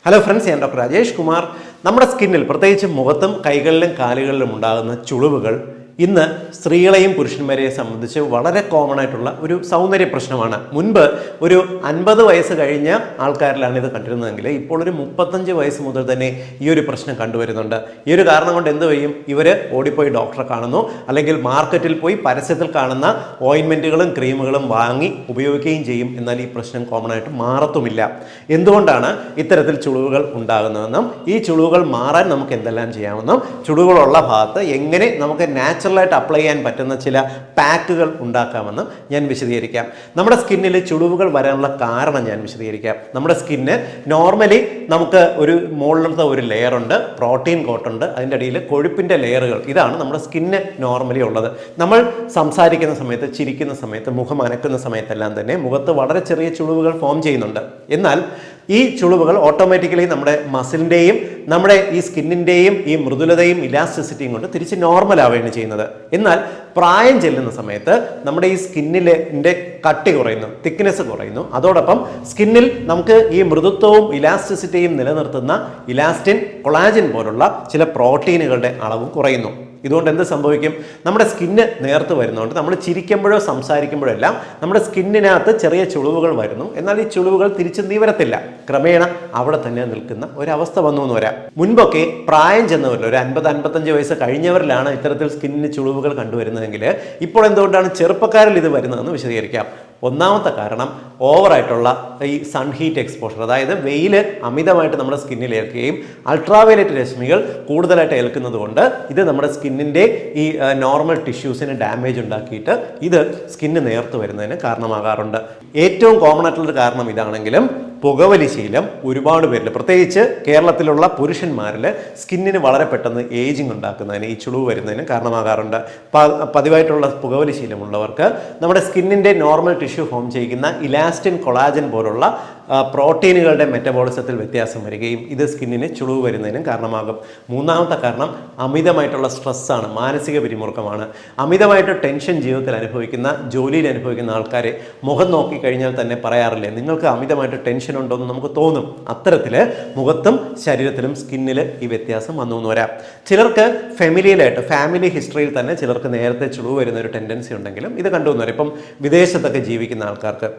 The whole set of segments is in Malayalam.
ഹലോ ഫ്രണ്ട്സ്, ഞാൻ ഡോക്ടർ രാജേഷ് കുമാർ. നമ്മുടെ സ്കിന്നിൽ പ്രത്യേകിച്ച് മുഖത്തും കൈകളിലും കാലുകളിലും ഉണ്ടാകുന്ന ചുളിവുകൾ ഇന്ന് സ്ത്രീകളെയും പുരുഷന്മാരെയും സംബന്ധിച്ച് വളരെ കോമൺ ആയിട്ടുള്ള ഒരു സൗന്ദര്യ പ്രശ്നമാണ്. മുൻപ് ഒരു 50 വയസ്സ് കഴിഞ്ഞ ആൾക്കാരിലാണ് ഇത് കണ്ടിരുന്നതെങ്കിൽ ഇപ്പോൾ ഒരു 35 വയസ്സ് മുതൽ തന്നെ ഈ ഒരു പ്രശ്നം കണ്ടുവരുന്നുണ്ട്. ഈ ഒരു കാരണം കൊണ്ട് എന്ത് ചെയ്യും? ഇവർ ഓടിപ്പോയി ഡോക്ടറെ കാണുന്നു, അല്ലെങ്കിൽ മാർക്കറ്റിൽ പോയി പരസ്യത്തിൽ കാണുന്ന ഓയിൻമെൻറ്റുകളും ക്രീമുകളും വാങ്ങി ഉപയോഗിക്കുകയും ചെയ്യും. എന്നാൽ ഈ പ്രശ്നം കോമൺ ആയിട്ട് മാറത്തുമില്ല. എന്തുകൊണ്ടാണ് ഇത്തരത്തിൽ ചുളിവുകൾ ഉണ്ടാകുന്നതെന്നും ഈ ചുളിവുകൾ മാറാൻ നമുക്ക് എന്തെല്ലാം ചെയ്യാമെന്നും ചുളിവുകളുള്ള ഭാഗത്ത് എങ്ങനെ നമുക്ക് നാച്ചുറലായിട്ട് അപ്ലൈ ചെയ്യാൻ പറ്റുന്ന ചില പാക്കുകൾ ഉണ്ടാക്കാമെന്ന് ഞാൻ വിശദീകരിക്കാം. നമ്മുടെ സ്കിന്നിൽ ചുളിവുകൾ വരാനുള്ള കാരണം ഞാൻ വിശദീകരിക്കാം. നമ്മുടെ സ്കിന്ന് നോർമലി നമുക്ക് ഒരു മുകളിലത്തെ ഒരു ലെയർ ഉണ്ട്, പ്രോട്ടീൻ കോട്ടുണ്ട്, അതിൻ്റെ അടിയിൽ കൊഴുപ്പിൻ്റെ ലെയറുകൾ. ഇതാണ് നമ്മുടെ സ്കിന്ന് നോർമലി ഉള്ളത്. നമ്മൾ സംസാരിക്കുന്ന സമയത്ത്, ചിരിക്കുന്ന സമയത്ത്, മുഖം അനക്കുന്ന സമയത്തെല്ലാം തന്നെ മുഖത്ത് വളരെ ചെറിയ ചുളിവുകൾ ഫോം ചെയ്യുന്നുണ്ട്. എന്നാൽ ഈ ചുളിവുകൾ ഓട്ടോമാറ്റിക്കലി നമ്മുടെ മസിലിൻ്റെയും നമ്മുടെ ഈ സ്കിന്നിൻ്റെയും ഈ മൃദുലതയും ഇലാസ്റ്റിസിറ്റിയും കൊണ്ട് തിരിച്ച് നോർമൽ ആവുകയാണ് ചെയ്യുന്നത്. എന്നാൽ പ്രായം ചെല്ലുന്ന സമയത്ത് നമ്മുടെ ഈ സ്കിന്നിൻ്റെ കട്ടി കുറയുന്നു, തിക്നെസ് കുറയുന്നു. അതോടൊപ്പം സ്കിന്നിൽ നമുക്ക് ഈ മൃദുത്വവും ഇലാസ്റ്റിസിറ്റിയും നിലനിർത്തുന്ന ഇലാസ്റ്റിൻ, കൊളാജിൻ പോലുള്ള ചില പ്രോട്ടീനുകളുടെ അളവും കുറയുന്നു. ഇതുകൊണ്ട് എന്ത് സംഭവിക്കും? നമ്മുടെ സ്കിന്ന് നേർത്ത് വരുന്നതുകൊണ്ട് നമ്മൾ ചിരിക്കുമ്പോഴോ സംസാരിക്കുമ്പോഴോ എല്ലാം നമ്മുടെ സ്കിന്നിനകത്ത് ചെറിയ ചുളിവുകൾ വരുന്നു. എന്നാൽ ഈ ചുളിവുകൾ തിരിച്ച് നിവരത്തില്ല. ക്രമേണ അവിടെ തന്നെ നിൽക്കുന്ന ഒരവസ്ഥ വന്നു എന്ന് വരാം. മുൻപൊക്കെ പ്രായം ചെന്നവരിൽ ഒരു 50-55 വയസ്സ് കഴിഞ്ഞവരിലാണ് ഇത്തരത്തിൽ സ്കിന്നിന് ചുളിവുകൾ കണ്ടുവരുന്നതെങ്കിൽ ഇപ്പോൾ എന്തുകൊണ്ടാണ് ചെറുപ്പക്കാരിൽ ഇത് വരുന്നതെന്ന് വിശദീകരിക്കാം. ഒന്നാമത്തെ കാരണം ഓവറായിട്ടുള്ള ഈ സൺ ഹീറ്റ് എക്സ്പോഷർ, അതായത് വെയിൽ അമിതമായിട്ട് നമ്മുടെ സ്കിന്നിൽ ഏൽക്കുകയും അൾട്രാവയലറ്റ് രശ്മികൾ കൂടുതലായിട്ട് ഏൽക്കുന്നത് കൊണ്ട് ഇത് നമ്മുടെ സ്കിന്നിൻ്റെ ഈ നോർമൽ ടിഷ്യൂസിന് ഡാമേജ് ഉണ്ടാക്കിയിട്ട് ഇത് സ്കിന്ന് നേർത്ത് വരുന്നതിന് കാരണമാകാറുണ്ട്. ഏറ്റവും കോമൺ ആയിട്ടുള്ളൊരു കാരണം ഇതാണെങ്കിലും പുകവലി ശീലം ഒരുപാട് പേരിൽ, പ്രത്യേകിച്ച് കേരളത്തിലുള്ള പുരുഷന്മാരിൽ സ്കിന്നിന് വളരെ പെട്ടെന്ന് ഏജിങ് ഉണ്ടാക്കുന്നതിന്, ഈ ചുളിവ് വരുന്നതിന് കാരണമാകാറുണ്ട്. പതിവായിട്ടുള്ള പുകവലി ശീലമുള്ളവർക്ക് നമ്മുടെ സ്കിന്നിൻ്റെ നോർമൽ ടിഷ്യൂ ഫോം ചെയ്യുന്ന ഇലാസ്റ്റിൻ, കൊളാജൻ പോലുള്ള പ്രോട്ടീനുകളുടെ മെറ്റബോളിസത്തിൽ വ്യത്യാസം വരികയും ഇത് സ്കിന്നിന് ചുളിവ് വരുന്നതിനും കാരണമാകും. മൂന്നാമത്തെ കാരണം അമിതമായിട്ടുള്ള സ്ട്രെസ്സാണ്, മാനസിക പിരിമുറുക്കമാണ്. അമിതമായിട്ട് ടെൻഷൻ ജീവിതത്തിൽ അനുഭവിക്കുന്ന, ജോലിയിൽ അനുഭവിക്കുന്ന ആൾക്കാരെ മുഖം നോക്കിക്കഴിഞ്ഞാൽ തന്നെ പറയാറില്ലേ, നിങ്ങൾക്ക് അമിതമായിട്ട് ടെൻഷൻ ഉണ്ടോ എന്ന് നമുക്ക് തോന്നും. അത്തരത്തിൽ മുഖത്തും ശരീരത്തിലും സ്കിന്നിൽ ഈ വ്യത്യാസം വന്നു എന്ന് വരാം. ചിലർക്ക് ഫാമിലി ഹിസ്റ്ററിയിൽ തന്നെ ചിലർക്ക് നേരത്തെ ചുളിവ് വരുന്ന ഒരു ടെൻഡൻസി ഉണ്ടെങ്കിലും ഇത് കണ്ടുവന്നു വരാം. ഇപ്പം വിദേശത്തൊക്കെ ജീവിക്കുന്ന ആൾക്കാർക്ക്,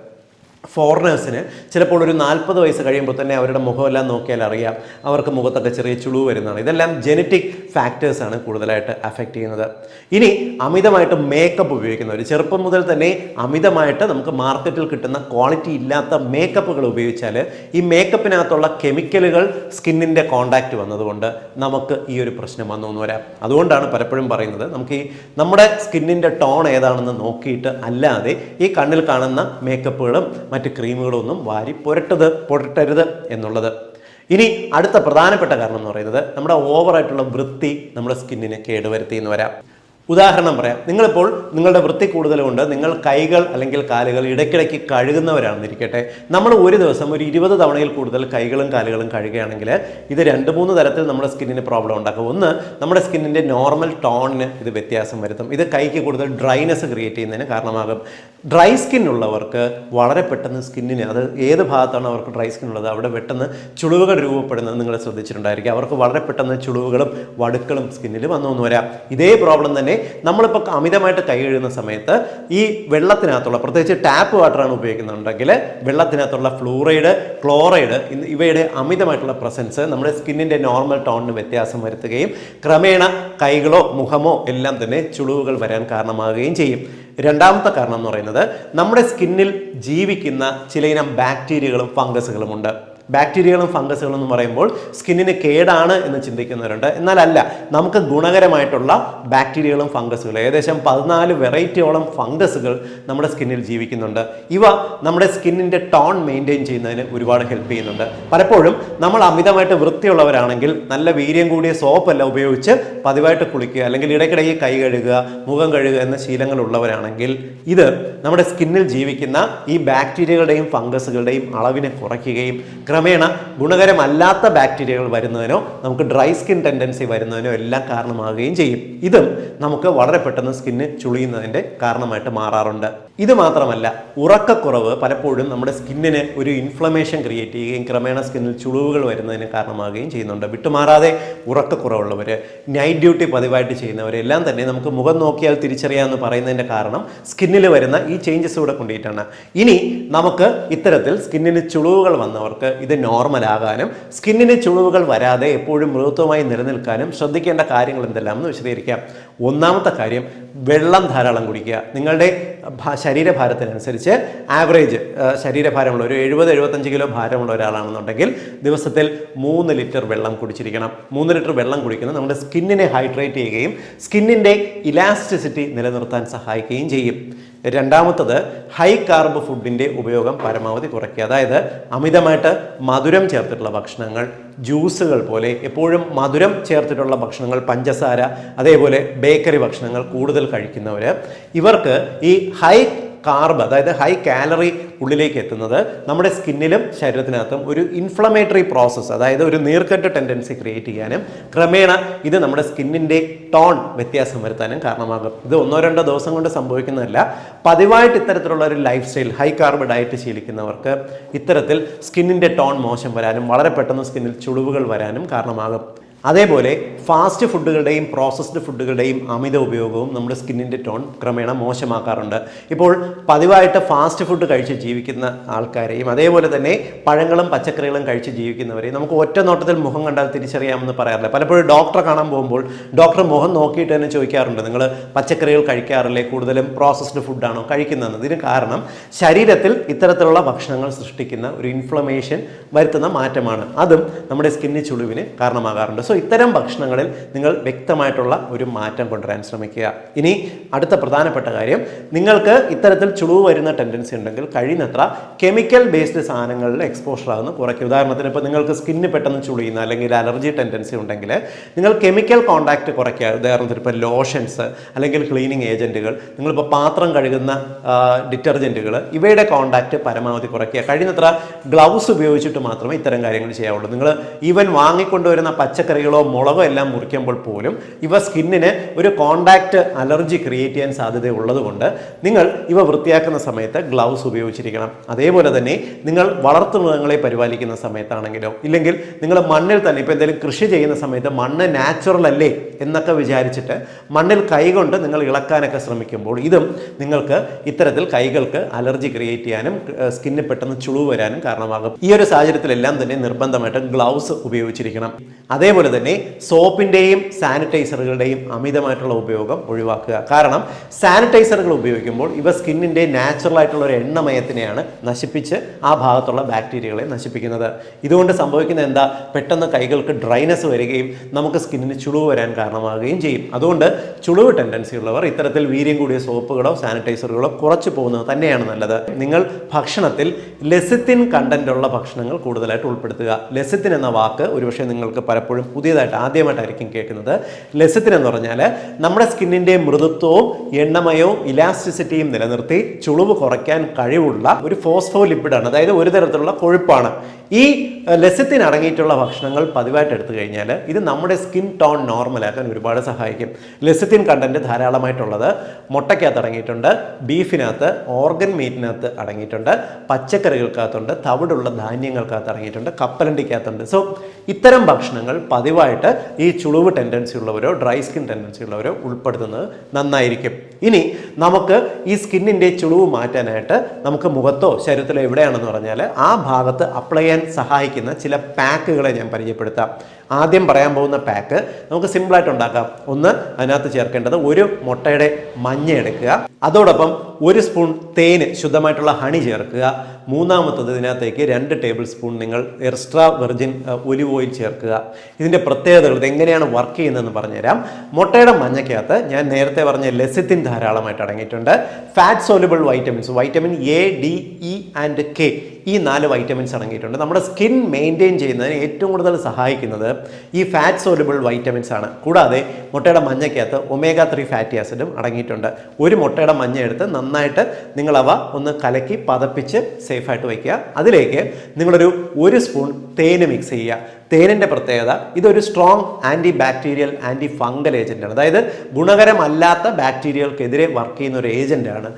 ഫോറിനേഴ്സിന് ചിലപ്പോൾ ഒരു 40 വയസ്സ് കഴിയുമ്പോൾ തന്നെ അവരുടെ മുഖമെല്ലാം നോക്കിയാൽ അറിയാം അവർക്ക് മുഖത്തൊക്കെ ചെറിയ ചുളിവ് വരുന്നതാണ്. ഇതെല്ലാം ജനറ്റിക് ഫാക്ടേഴ്സാണ് കൂടുതലായിട്ട് അഫക്റ്റ് ചെയ്യുന്നത്. ഇനി അമിതമായിട്ട് മേക്കപ്പ് ഉപയോഗിക്കുന്നവർ, ചെറുപ്പം മുതൽ തന്നെ അമിതമായിട്ട് നമുക്ക് മാർക്കറ്റിൽ കിട്ടുന്ന ക്വാളിറ്റി ഇല്ലാത്ത മേക്കപ്പുകൾ ഉപയോഗിച്ചാൽ ഈ മേക്കപ്പിനകത്തുള്ള കെമിക്കലുകൾ സ്കിന്നിൻ്റെ കോണ്ടാക്റ്റ് വന്നതുകൊണ്ട് നമുക്ക് ഈ ഒരു പ്രശ്നം വന്നു എന്ന് വരാം. അതുകൊണ്ടാണ് പലപ്പോഴും പറയുന്നത് നമുക്ക് ഈ നമ്മുടെ സ്കിന്നിൻ്റെ ടോൺ ഏതാണെന്ന് നോക്കിയിട്ട് അല്ലാതെ ഈ കണ്ണിൽ കാണുന്ന മേക്കപ്പുകളും മറ്റ് ക്രീമുകളൊന്നും വാരി പുരട്ടരുത് എന്നുള്ളത്. ഇനി അടുത്ത പ്രധാനപ്പെട്ട കാരണം എന്ന് പറയുന്നത് നമ്മുടെ ഓവറായിട്ടുള്ള വൃത്തി നമ്മുടെ സ്കിന്നിന് കേടുവരുത്തി എന്ന് വരാം. ഉദാഹരണം പറയാം. നിങ്ങളിപ്പോൾ നിങ്ങളുടെ വൃത്തി കൂടുതലുകൊണ്ട് നിങ്ങൾ കൈകൾ അല്ലെങ്കിൽ കാലുകൾ ഇടയ്ക്കിടയ്ക്ക് കഴുകുന്നവരാണെന്നിരിക്കട്ടെ. നമ്മൾ ഒരു ദിവസം ഒരു 20 തവണയിൽ കൂടുതൽ കൈകളും കാലുകളും കഴുകുകയാണെങ്കിൽ ഇത് 2-3 തരത്തിൽ നമ്മുടെ സ്കിന്നിന് പ്രോബ്ലം ഉണ്ടാക്കും. ഒന്ന്, നമ്മുടെ സ്കിന്നിൻ്റെ നോർമൽ ടോണിന് ഇത് വ്യത്യാസം വരുത്തും. ഇത് കൈക്ക് കൂടുതൽ ഡ്രൈനെസ് ക്രിയേറ്റ് ചെയ്യുന്നതിന് കാരണമാകും. ഡ്രൈ സ്കിൻ ഉള്ളവർക്ക് വളരെ പെട്ടെന്ന് സ്കിന്നിന്, അത് ഏത് ഭാഗത്താണ് അവർക്ക് ഡ്രൈ സ്കിൻ ഉള്ളത് അവിടെ പെട്ടെന്ന് ചുളിവുകൾ രൂപപ്പെടുന്നത് നിങ്ങൾ ശ്രദ്ധിച്ചിട്ടുണ്ടായിരിക്കും. അവർക്ക് വളരെ പെട്ടെന്ന് ചുളിവുകളും വടുക്കളും സ്കിന്നിൽ വന്നു എന്ന് വരാം. ഇതേ പ്രോബ്ലം തന്നെ നമ്മളിപ്പോൾ അമിതമായിട്ട് കൈ കഴുകുന്ന സമയത്ത് ഈ വെള്ളത്തിനകത്തുള്ള, പ്രത്യേകിച്ച് ടാപ്പ് വാട്ടറാണ് ഉപയോഗിക്കുന്നുണ്ടെങ്കിൽ വെള്ളത്തിനകത്തുള്ള ഫ്ലൂറൈഡ്, ക്ലോറൈഡ് ഇവയുടെ അമിതമായിട്ടുള്ള പ്രസൻസ് നമ്മുടെ സ്കിന്നിൻ്റെ നോർമൽ ടോണിന് വ്യത്യാസം വരുത്തുകയും ക്രമേണ കൈകളോ മുഖമോ എല്ലാം തന്നെ ചുളിവുകൾ വരാൻ കാരണമാകുകയും ചെയ്യും. രണ്ടാമത്തെ കാരണം എന്ന് പറയുന്നത് നമ്മുടെ സ്കിന്നിൽ ജീവിക്കുന്ന ചിലയിനം ബാക്ടീരിയകളും ഫംഗസുകളും ഉണ്ട്. ബാക്ടീരിയകളും ഫംഗസുകളും എന്ന് പറയുമ്പോൾ സ്കിന്നിന് കേടാണ് എന്ന് ചിന്തിക്കുന്നവരുണ്ട്. എന്നാൽ അല്ല, നമുക്ക് ഗുണകരമായിട്ടുള്ള ബാക്ടീരിയകളും ഫംഗസുകളും, ഏകദേശം 14 വെറൈറ്റിയോളം ഫംഗസുകൾ നമ്മുടെ സ്കിന്നിൽ ജീവിക്കുന്നുണ്ട്. ഇവ നമ്മുടെ സ്കിന്നിൻ്റെ ടോൺ മെയിൻറ്റെയിൻ ചെയ്യുന്നതിന് ഒരുപാട് ഹെൽപ്പ് ചെയ്യുന്നുണ്ട്. പലപ്പോഴും നമ്മൾ അമിതമായിട്ട് വൃത്തിയുള്ളവരാണെങ്കിൽ നല്ല വീര്യം കൂടിയ സോപ്പെല്ലാം ഉപയോഗിച്ച് പതിവായിട്ട് കുളിക്കുക, അല്ലെങ്കിൽ ഇടയ്ക്കിടയ്ക്ക് കൈ കഴുകുക, മുഖം കഴുകുക എന്ന ശീലങ്ങൾ ഉള്ളവരാണെങ്കിൽ ഇത് നമ്മുടെ സ്കിന്നിൽ ജീവിക്കുന്ന ഈ ബാക്ടീരിയകളുടെയും ഫംഗസുകളുടെയും അളവിനെ കുറയ്ക്കുകയും ക്രമേണ ഗുണകരമല്ലാത്ത ബാക്ടീരിയകൾ വരുന്നതിനോ നമുക്ക് ഡ്രൈ സ്കിൻ ടെൻഡൻസി വരുന്നതിനോ എല്ലാം കാരണമാകുകയും ചെയ്യും. ഇതും നമുക്ക് വളരെ പെട്ടെന്ന് സ്കിന്ന് ചുളിയുന്നതിൻ്റെ കാരണമായിട്ട് മാറാറുണ്ട്. ഇത് മാത്രമല്ല, ഉറക്കക്കുറവ് പലപ്പോഴും നമ്മുടെ സ്കിന്നിന് ഒരു ഇൻഫ്ലമേഷൻ ക്രിയേറ്റ് ചെയ്യുകയും ക്രമേണ സ്കിന്നിൽ ചുളിവുകൾ വരുന്നതിന് കാരണമാകുകയും ചെയ്യുന്നുണ്ട്. വിട്ടുമാറാതെ ഉറക്കക്കുറവുള്ളവർ, നൈറ്റ് ഡ്യൂട്ടി പതിവായിട്ട് ചെയ്യുന്നവരെല്ലാം തന്നെ നമുക്ക് മുഖം നോക്കിയാൽ തിരിച്ചറിയാമെന്ന് പറയുന്നതിൻ്റെ കാരണം സ്കിന്നിൽ വരുന്ന ഈ ചേഞ്ചസ് കൂടെ കൊണ്ടിട്ടാണ്. ഇനി നമുക്ക് ഇത്തരത്തിൽ സ്കിന്നിന് ചുളിവുകൾ വന്നവർക്ക് ഇത് നോർമൽ ആകാനും സ്കിന്നിന് ചുളിവുകൾ വരാതെ എപ്പോഴും മൃദുത്വമായി നിലനിൽക്കാനും ശ്രദ്ധിക്കേണ്ട കാര്യങ്ങൾ എന്തെല്ലാമെന്ന് വിശദീകരിക്കാം. ഒന്നാമത്തെ കാര്യം, വെള്ളം ധാരാളം കുടിക്കുക. നിങ്ങളുടെ ശരീരഭാരത്തിനനുസരിച്ച് ആവറേജ് ശരീരഭാരമുള്ള ഒരു 70-75 കിലോ ഭാരമുള്ള ഒരാളാണെന്നുണ്ടെങ്കിൽ ദിവസത്തിൽ 3 ലിറ്റർ വെള്ളം കുടിച്ചിരിക്കണം. 3 ലിറ്റർ വെള്ളം കുടിക്കുന്നത് നമ്മുടെ സ്കിന്നിനെ ഹൈഡ്രേറ്റ് ചെയ്യുകയും സ്കിന്നിൻ്റെ ഇലാസ്റ്റിസിറ്റി നിലനിർത്താൻ സഹായിക്കുകയും ചെയ്യും. രണ്ടാമത്തത്, ഹൈ കാർബ് ഫുഡിൻ്റെ ഉപയോഗം പരമാവധി കുറയ്ക്കുക. അതായത് അമിതമായിട്ട് മധുരം ചേർത്തിട്ടുള്ള ഭക്ഷണങ്ങൾ, ജ്യൂസുകൾ പോലെ എപ്പോഴും മധുരം ചേർത്തിട്ടുള്ള ഭക്ഷണങ്ങൾ, പഞ്ചസാര, അതേപോലെ ബേക്കറി ഭക്ഷണങ്ങൾ കൂടുതൽ കഴിക്കുന്നവർ, ഇവർക്ക് ഈ ഹൈ കാർബ് അതായത് ഹൈ കാലറി ഉള്ളിലേക്ക് എത്തുന്നത് നമ്മുടെ സ്കിന്നിലും ശരീരത്തിനകത്തും ഒരു ഇൻഫ്ലമേറ്ററി പ്രോസസ്സ്, അതായത് ഒരു നീർക്കെട്ട് ടെൻഡൻസി ക്രിയേറ്റ് ചെയ്യാനും ക്രമേണ ഇത് നമ്മുടെ സ്കിന്നിൻ്റെ ടോൺ വ്യത്യാസം വരുത്താനും കാരണമാകും. ഇത് 1-2 ദിവസം കൊണ്ട് സംഭവിക്കുന്നതല്ല. പതിവായിട്ട് ഇത്തരത്തിലുള്ള ഒരു lifestyle, high carb diet ശീലിക്കുന്നവർക്ക് ഇത്തരത്തിൽ സ്കിന്നിൻ്റെ ടോൺ മോശം വരാനും വളരെ പെട്ടെന്ന് സ്കിന്നിൽ ചുളിവുകൾ വരാനും കാരണമാകും. അതേപോലെ ഫാസ്റ്റ് ഫുഡുകളുടെയും പ്രോസസ്ഡ് ഫുഡുകളുടെയും അമിത ഉപയോഗവും നമ്മുടെ സ്കിന്നിൻ്റെ ടോൺ ക്രമേണ മോശമാക്കാറുണ്ട്. ഇപ്പോൾ പതിവായിട്ട് ഫാസ്റ്റ് ഫുഡ് കഴിച്ച് ജീവിക്കുന്ന ആൾക്കാരെയും അതേപോലെ തന്നെ പഴങ്ങളും പച്ചക്കറികളും കഴിച്ച് ജീവിക്കുന്നവരെയും നമുക്ക് ഒറ്റ നോട്ടത്തിൽ മുഖം കണ്ടാൽ തിരിച്ചറിയാമെന്ന് പറയാറില്ല. പലപ്പോഴും ഡോക്ടറെ കാണാൻ പോകുമ്പോൾ ഡോക്ടർ മുഖം നോക്കിയിട്ട് തന്നെ ചോദിക്കാറുണ്ട്, നിങ്ങൾ പച്ചക്കറികൾ കഴിക്കാറില്ലേ, കൂടുതലും പ്രോസസ്ഡ് ഫുഡാണോ കഴിക്കുന്നതെന്ന്. ഇതിന് കാരണം ശരീരത്തിൽ ഇത്തരത്തിലുള്ള ഭക്ഷണങ്ങൾ സൃഷ്ടിക്കുന്ന ഒരു ഇൻഫ്ലമേഷൻ വരുത്തുന്ന മാറ്റമാണ്. അതും നമ്മുടെ സ്കിന്നിന് ചുളിവിന് കാരണമാകാറുണ്ട്. സോ ഇത്തരം ഭക്ഷണങ്ങളിൽ നിങ്ങൾ വ്യക്തമായിട്ടുള്ള ഒരു മാറ്റം കൊണ്ടുവരാൻ ശ്രമിക്കുക. ഇനി അടുത്ത പ്രധാനപ്പെട്ട കാര്യം, നിങ്ങൾക്ക് ഇത്തരത്തിൽ ചുളിവ് വരുന്ന ടെൻഡൻസി ഉണ്ടെങ്കിൽ കഴിയുന്നത്ര കെമിക്കൽ ബേസ്ഡ് സാധനങ്ങളിൽ എക്സ്പോഷർ ആകുന്ന കുറയ്ക്കുക. ഉദാഹരണത്തിന് ഇപ്പോൾ നിങ്ങൾക്ക് സ്കിന്ന് പെട്ടെന്ന് ചുളിയുന്ന അല്ലെങ്കിൽ അലർജി ടെൻഡൻസി ഉണ്ടെങ്കിൽ നിങ്ങൾ കെമിക്കൽ കോൺടാക്റ്റ് കുറയ്ക്കുക. ഉദാഹരണത്തിന് ഇപ്പോൾ ലോഷൻസ് അല്ലെങ്കിൽ ക്ലീനിങ് ഏജൻറ്റുകൾ, നിങ്ങളിപ്പോൾ പാത്രം കഴുകുന്ന ഡിറ്റർജൻറ്റുകൾ, ഇവയുടെ കോൺടാക്റ്റ് പരമാവധി കുറയ്ക്കുക. കഴിയുന്നത്ര ഗ്ലൗസ് ഉപയോഗിച്ചിട്ട് മാത്രമേ ഇത്തരം കാര്യങ്ങൾ ചെയ്യാവുള്ളൂ. നിങ്ങൾ ഈവൻ വാങ്ങിക്കൊണ്ടുവരുന്ന പച്ചക്കറികളോ മുളകോ എല്ലാം മുറിക്കുമ്പോൾ പോലും ഇവ സ്കിന്നിന് ഒരു കോണ്ടാക്ട് അലർജി ക്രിയേറ്റ് ചെയ്യാൻ സാധ്യതയുള്ളത് കൊണ്ട് നിങ്ങൾ ഇവ വൃത്തിയാക്കുന്ന സമയത്ത് ഗ്ലൗസ് ഉപയോഗിച്ചിരിക്കണം. അതേപോലെ തന്നെ നിങ്ങൾ വളർത്തുമൃഗങ്ങളെ പരിപാലിക്കുന്ന സമയത്താണെങ്കിലോ ഇല്ലെങ്കിൽ നിങ്ങൾ മണ്ണിൽ തന്നെ ഇപ്പോൾ എന്തെങ്കിലും കൃഷി ചെയ്യുന്ന സമയത്ത് മണ്ണ് നാച്ചുറൽ അല്ലേ എന്നൊക്കെ വിചാരിച്ചിട്ട് മണ്ണിൽ കൈകൊണ്ട് നിങ്ങൾ ഇളക്കാനൊക്കെ ശ്രമിക്കുമ്പോൾ ഇതും നിങ്ങൾക്ക് ഇത്തരത്തിൽ കൈകൾക്ക് അലർജി ക്രിയേറ്റ് ചെയ്യാനും സ്കിന്നിന് പെട്ടെന്ന് ചുളിവ് വരാനും കാരണമാകും. ഈ ഒരു സാഹചര്യത്തിലെല്ലാം തന്നെ നിർബന്ധമായിട്ട് ഗ്ലൗസ് ഉപയോഗിച്ചിരിക്കണം. അതേപോലെ തന്നെ സോപ്പിൻ്റെയും സാനിറ്റൈസറുകളുടെയും അമിതമായിട്ടുള്ള ഉപയോഗം ഒഴിവാക്കുക. കാരണം സാനിറ്റൈസറുകൾ ഉപയോഗിക്കുമ്പോൾ ഇവ സ്കിന്നിൻ്റെ നാച്ചുറൽ ആയിട്ടുള്ള ഒരു എണ്ണമയത്തിനെയാണ് നശിപ്പിച്ച് ആ ഭാഗത്തുള്ള ബാക്ടീരിയകളെ നശിപ്പിക്കുന്നത്. ഇതുകൊണ്ട് സംഭവിക്കുന്നത് എന്താ, പെട്ടെന്ന് കൈകൾക്ക് ഡ്രൈനെസ് വരികയും നമുക്ക് സ്കിന്നിന് ചുളിവ് വരാൻ കാരണമാകുകയും ചെയ്യും. അതുകൊണ്ട് ചുളിവ് ടെൻഡൻസി ഉള്ളവർ ഇത്തരത്തിൽ വീര്യം കൂടിയ സോപ്പുകളോ സാനിറ്റൈസറുകളോ കുറച്ച് പോകുന്നത് തന്നെയാണ് നല്ലത്. നിങ്ങൾ ഭക്ഷണത്തിൽ ലെസിത്തിൻ കണ്ടന്റ് ഉള്ള ഭക്ഷണങ്ങൾ കൂടുതലായിട്ട് ഉൾപ്പെടുത്തുക. ലെസിത്തിൻ എന്ന വാക്ക് ഒരുപക്ഷെ നിങ്ങൾക്ക് പലപ്പോഴും പുതിയതായിട്ട് ആദ്യമായിട്ടായിരിക്കും കേൾക്കുന്നത്. ലെസിത്തിൻ എന്ന് പറഞ്ഞാൽ നമ്മുടെ സ്കിന്നിൻ്റെ മൃദുത്വവും എണ്ണമയവും ഇലാസ്റ്റിസിറ്റിയും നിലനിർത്തി ചുളിവ് കുറയ്ക്കാൻ കഴിവുള്ള ഒരു ഫോസ്ഫോലിപ്പിഡാണ്, അതായത് ഒരു തരത്തിലുള്ള കൊഴുപ്പാണ്. ഈ ലെസിത്തിൻ അടങ്ങിയിട്ടുള്ള ഭക്ഷണങ്ങൾ പതിവായിട്ട് എടുത്തു കഴിഞ്ഞാൽ ഇത് നമ്മുടെ സ്കിൻ ടോൺ നോർമലാക്കാൻ ഒരുപാട് സഹായിക്കും. ലെസിത്തിൻ കണ്ടന്റ് ധാരാളമായിട്ടുള്ളത് മുട്ടയ്ക്കകത്ത് അടങ്ങിയിട്ടുണ്ട്, ബീഫിനകത്ത്, ഓർഗൻ മീറ്റിനകത്ത് അടങ്ങിയിട്ടുണ്ട്, പച്ചക്കറികൾക്കകത്തുണ്ട്, തവിടുള്ള ധാന്യങ്ങൾക്കകത്ത് അടങ്ങിയിട്ടുണ്ട്, കപ്പലണ്ടിക്കകത്തുണ്ട്. സോ ഇത്തരം ഭക്ഷണങ്ങൾ പതിവായിട്ട് ഈ ചുളിവ് ടെൻഡൻസി ഉള്ളവരോ ഡ്രൈ സ്കിൻ ടെൻഡൻസി ഉള്ളവരോ ഉൾപ്പെടുത്തുന്നത് നന്നായിരിക്കും. ഇനി നമുക്ക് ഈ സ്കിന്നിൻ്റെ ചുളിവ് മാറ്റാനായിട്ട് നമുക്ക് മുഖത്തോ ശരീരത്തിലോ എവിടെയാണെന്ന് പറഞ്ഞാൽ ആ ഭാഗത്ത് അപ്ലൈ ചെയ്യാൻ സഹായിക്കുന്ന ചില പാക്കുകളെ ഞാൻ പരിചയപ്പെടുത്താം. ആദ്യം പറയാൻ പോകുന്ന പാക്ക് നമുക്ക് സിമ്പിളായിട്ട് ഉണ്ടാക്കാം. ഒന്ന്, അതിനകത്ത് ചേർക്കേണ്ടത് ഒരു മുട്ടയുടെ മഞ്ഞ എടുക്കുക, അതോടൊപ്പം 1 സ്പൂൺ തേന്, ശുദ്ധമായിട്ടുള്ള ഹണി ചേർക്കുക. മൂന്നാമത്തത് ഇതിനകത്തേക്ക് 2 ടേബിൾ സ്പൂൺ നിങ്ങൾ എക്സ്ട്രാ വെർജിൻ ഒലിവ് ഓയിൽ ചേർക്കുക. ഇതിൻ്റെ പ്രത്യേകതകൾ ഇത് എങ്ങനെയാണ് വർക്ക് ചെയ്യുന്നതെന്ന് പറഞ്ഞുതരാം. മുട്ടയുടെ മഞ്ഞയ്ക്കകത്ത് ഞാൻ നേരത്തെ പറഞ്ഞ ലെസിത്തിൻ ധാരാളമായിട്ട് അടങ്ങിയിട്ടുണ്ട്. Fat soluble vitamins, vitamin A, D, E and K, ഈ 4 വൈറ്റമിൻസ് അടങ്ങിയിട്ടുണ്ട്. നമ്മുടെ സ്കിൻ മെയിൻറ്റെയിൻ ചെയ്യുന്നതിന് ഏറ്റവും കൂടുതൽ സഹായിക്കുന്നത് ഈ ഫാറ്റ് സോലുബിൾ വൈറ്റമിൻസ് ആണ്. കൂടാതെ മുട്ടയുടെ മഞ്ഞയ്ക്കകത്ത് ഒമേഗ 3 ഫാറ്റി ആസിഡും അടങ്ങിയിട്ടുണ്ട്. ഒരു മുട്ടയുടെ മഞ്ഞ എടുത്ത് നന്നായി നന്നായിട്ട് നിങ്ങളവ ഒന്ന് കലക്കി പതപ്പിച്ച് സേഫായിട്ട് വയ്ക്കുക. അതിലേക്ക് നിങ്ങളൊരു 1 സ്പൂൺ തേന് മിക്സ് ചെയ്യുക. തേനിൻ്റെ പ്രത്യേകത ഇതൊരു strong antibacterial antifungal ഏജൻറ്റാണ്. അതായത് ഗുണകരമല്ലാത്ത ബാക്ടീരിയകൾക്കെതിരെ വർക്ക് ചെയ്യുന്ന ഒരു ഏജൻറ്റാണ്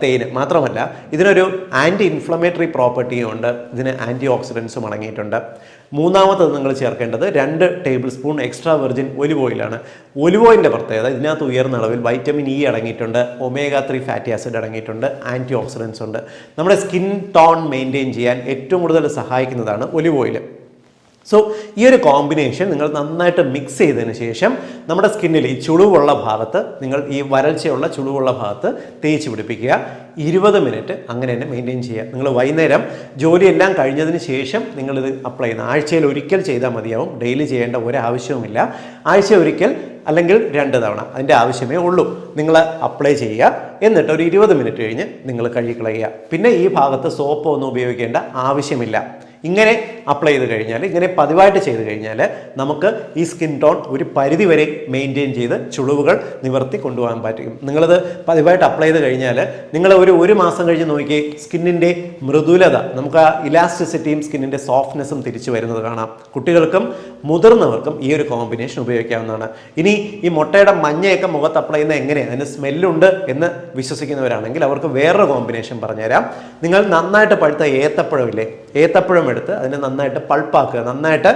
തേന്. മാത്രമല്ല ഇതിനൊരു ആൻറ്റി ഇൻഫ്ലമേറ്ററി പ്രോപ്പർട്ടിയും ഉണ്ട്, ഇതിന് ആൻറ്റി ഓക്സിഡൻസും അടങ്ങിയിട്ടുണ്ട്. മൂന്നാമത്തത് നിങ്ങൾ ചേർക്കേണ്ടത് 2 table spoon extra virgin olive ഓയിലാണ്. ഒലിവ് ഓയിലിൻ്റെ പ്രത്യേകത ഇതിനകത്ത് ഉയർന്ന അളവിൽ വൈറ്റമിൻ ഇ അടങ്ങിയിട്ടുണ്ട്, ഒമേഗ 3 ഫാറ്റി ആസിഡ് അടങ്ങിയിട്ടുണ്ട്, ആൻറ്റി ഓക്സിഡൻസ് ഉണ്ട്. നമ്മുടെ സ്കിൻ ടോൺ മെയിൻറ്റെയിൻ ചെയ്യാൻ ഏറ്റവും കൂടുതൽ സഹായിക്കുന്നതാണ് ഒലിവ് ഓയിൽ. സോ ഈ ഒരു കോമ്പിനേഷൻ നിങ്ങൾ നന്നായിട്ട് മിക്സ് ചെയ്തതിന് ശേഷം നമ്മുടെ സ്കിന്നിൽ ഈ ചുളിവുള്ള ഭാഗത്ത് നിങ്ങൾ ഈ വരൾച്ചയുള്ള ചുളിവുള്ള ഭാഗത്ത് തേച്ച് പിടിപ്പിക്കുക. 20 മിനിറ്റ് അങ്ങനെ തന്നെ മെയിൻറ്റെയിൻ ചെയ്യുക. നിങ്ങൾ വൈകുന്നേരം ജോലിയെല്ലാം കഴിഞ്ഞതിന് ശേഷം നിങ്ങളിത് അപ്ലൈ ചെയ്യുന്ന ആഴ്ചയിൽ ഒരിക്കൽ ചെയ്താൽ മതിയാവും. ഡെയിലി ചെയ്യേണ്ട ഒരാവശ്യവുമില്ല. ആഴ്ച ഒരിക്കൽ അല്ലെങ്കിൽ 2 തവണ അതിൻ്റെ ആവശ്യമേ ഉള്ളൂ. നിങ്ങൾ അപ്ലൈ ചെയ്യുക, എന്നിട്ട് ഒരു 20 മിനിറ്റ് കഴിഞ്ഞ് നിങ്ങൾ കഴുകിക്കളയുക. പിന്നെ ഈ ഭാഗത്ത് സോപ്പ് ഒന്നും ഉപയോഗിക്കേണ്ട ആവശ്യമില്ല. ഇങ്ങനെ അപ്ലൈ ചെയ്ത് കഴിഞ്ഞാൽ, ഇങ്ങനെ പതിവായിട്ട് ചെയ്ത് കഴിഞ്ഞാൽ നമുക്ക് ഈ സ്കിൻ ടോൺ ഒരു പരിധി വരെ മെയിൻറ്റെയിൻ ചെയ്ത് ചുളിവുകൾ നിവർത്തി കൊണ്ടുപോകാൻ പറ്റും. നിങ്ങളത് പതിവായിട്ട് അപ്ലൈ ചെയ്ത് കഴിഞ്ഞാൽ നിങ്ങൾ ഒരു മാസം കഴിഞ്ഞ് നോക്കി സ്കിന്നിൻ്റെ മൃദുലത, നമുക്ക് ആ ഇലാസ്റ്റിസിറ്റിയും സ്കിന്നിൻ്റെ സോഫ്റ്റ്നെസ്സും തിരിച്ചു വരുന്നത് കാണാം. കുട്ടികൾക്കും മുതിർന്നവർക്കും ഈ ഒരു കോമ്പിനേഷൻ ഉപയോഗിക്കാവുന്നതാണ്. ഇനി ഈ മുട്ടയുടെ മഞ്ഞയൊക്കെ മുഖത്ത് അപ്ലൈ ചെയ്യുന്നത് എങ്ങനെയാണ്, അതിന് സ്മെല്ലുണ്ട് എന്ന് വിശ്വസിക്കുന്നവരാണെങ്കിൽ അവർക്ക് വേറൊരു കോമ്പിനേഷൻ പറഞ്ഞുതരാം. നിങ്ങൾ നന്നായിട്ട് പഴുത്ത ഏത്തപ്പഴമില്ലേ, ഏത്തപ്പഴം എടുത്ത് അതിനെ നന്നായിട്ട് പൾപ്പാക്കുക, നന്നായിട്ട്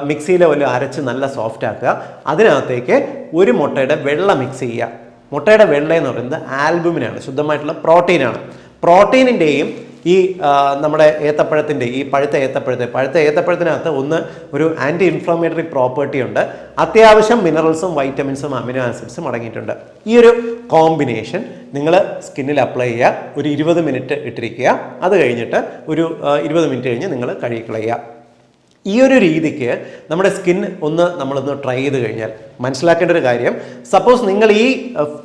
മിക്സിയിലെ വല്ലതും അരച്ച് നല്ല സോഫ്റ്റ് ആക്കുക. അതിനകത്തേക്ക് 1 മുട്ടയുടെ വെള്ള മിക്സ് ചെയ്യുക. മുട്ടയുടെ വെള്ള എന്ന് പറയുന്നത് ആൽബുമിനാണ്, ശുദ്ധമായിട്ടുള്ള പ്രോട്ടീനാണ്. പ്രോട്ടീനിൻ്റെയും ഈ നമ്മുടെ ഏത്തപ്പഴത്തിൻ്റെ ഈ പഴുത്ത ഏത്തപ്പഴത്തിനകത്ത് ഒരു ആൻറ്റി ഇൻഫ്ലമേറ്ററി പ്രോപ്പർട്ടി ഉണ്ട്. അത്യാവശ്യം മിനറൽസും വൈറ്റമിൻസും അമിനോ ആസിഡ്സും അടങ്ങിയിട്ടുണ്ട്. ഈ ഒരു കോമ്പിനേഷൻ നിങ്ങൾ സ്കിന്നിൽ അപ്ലൈ ചെയ്യുക. ഒരു 20 മിനിറ്റ് ഇട്ടിരിക്കുക. അത് കഴിഞ്ഞിട്ട് ഒരു 20 മിനിറ്റ് കഴിഞ്ഞ് നിങ്ങൾ കഴുകിക്കളയുക. ഈ ഒരു രീതിക്ക് നമ്മുടെ സ്കിൻ നമ്മളൊന്ന് ട്രൈ ചെയ്ത് കഴിഞ്ഞാൽ മനസ്സിലാക്കേണ്ട ഒരു കാര്യം, സപ്പോസ് നിങ്ങൾ ഈ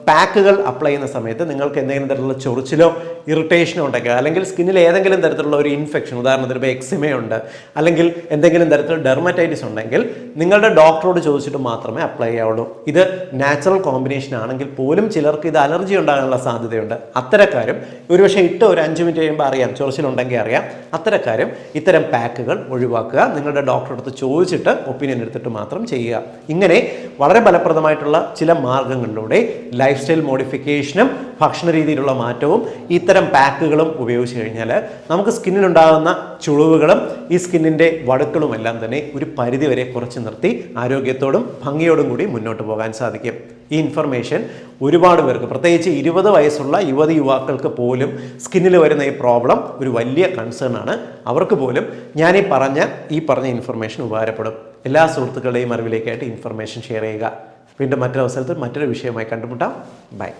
പാക്കുകൾ അപ്ലൈ ചെയ്യുന്ന സമയത്ത് നിങ്ങൾക്ക് എന്തെങ്കിലും തരത്തിലുള്ള ചൊറിച്ചിലോ ഇറിറ്റേഷനോ ഉണ്ടെങ്കിൽ, അല്ലെങ്കിൽ സ്കിന്നിൽ ഏതെങ്കിലും തരത്തിലുള്ള ഒരു ഇൻഫെക്ഷൻ, ഉദാഹരണത്തിന് ഇപ്പോൾ എക്സിമയുണ്ട്, അല്ലെങ്കിൽ എന്തെങ്കിലും തരത്തിലുള്ള ഡെർമറ്റൈറ്റിസ് ഉണ്ടെങ്കിൽ നിങ്ങളുടെ ഡോക്ടറോട് ചോദിച്ചിട്ട് മാത്രമേ അപ്ലൈ ചെയ്യാവുള്ളൂ. ഇത് നാച്ചുറൽ കോമ്പിനേഷൻ ആണെങ്കിൽ പോലും ചിലർക്ക് ഇത് അലർജി ഉണ്ടാകാനുള്ള സാധ്യതയുണ്ട്. അത്തരക്കാരും ഒരുപക്ഷെ ഇട്ട് ഒരു 5 മിനിറ്റ് കഴിയുമ്പോൾ അറിയാം, ചൊറിച്ചിലുണ്ടെങ്കിൽ അറിയാം. അത്തരക്കാരും ഇത്തരം പാക്കുകൾ ഒഴിവാക്കുക. നിങ്ങളുടെ ഡോക്ടറെ അടുത്ത് ചോദിച്ചിട്ട് ഒപ്പീനിയൻ എടുത്തിട്ട് മാത്രം ചെയ്യുക. ഇങ്ങനെ വളരെ ഫലപ്രദമായിട്ടുള്ള ചില മാർഗങ്ങളിലൂടെ ലൈഫ് സ്റ്റൈൽ മോഡിഫിക്കേഷനും ഭക്ഷണ രീതിയിലുള്ള മാറ്റവും ഇത്തരം പാക്കുകളും ഉപയോഗിച്ച് കഴിഞ്ഞാൽ നമുക്ക് സ്കിന്നിലുണ്ടാകുന്ന ചുളിവുകളും ഈ സ്കിന്നിൻ്റെ വടുക്കളും എല്ലാം തന്നെ ഒരു പരിധി വരെ കുറച്ച് നിർത്തി ആരോഗ്യത്തോടും ഭംഗിയോടും കൂടി മുന്നോട്ട് പോകാൻ സാധിക്കും. ഈ ഇൻഫർമേഷൻ ഒരുപാട് പേർക്ക്, പ്രത്യേകിച്ച് 20 വയസ്സുള്ള യുവാക്കൾക്ക് പോലും സ്കിന്നിൽ വരുന്ന ഈ പ്രോബ്ലം ഒരു വലിയ കൺസേൺ ആണ്. അവർക്ക് പോലും ഞാൻ ഈ പറഞ്ഞ ഇൻഫർമേഷൻ ഉപകാരപ്പെടും. എല്ലാ സുഹൃത്തുക്കളുടെയും അറിവിലേക്കായിട്ട് ഇൻഫർമേഷൻ ഷെയർ ചെയ്യുക. വീണ്ടും മറ്റൊരു അവസരത്തിൽ മറ്റൊരു വിഷയമായി കണ്ടുമുട്ടാം. ബൈ.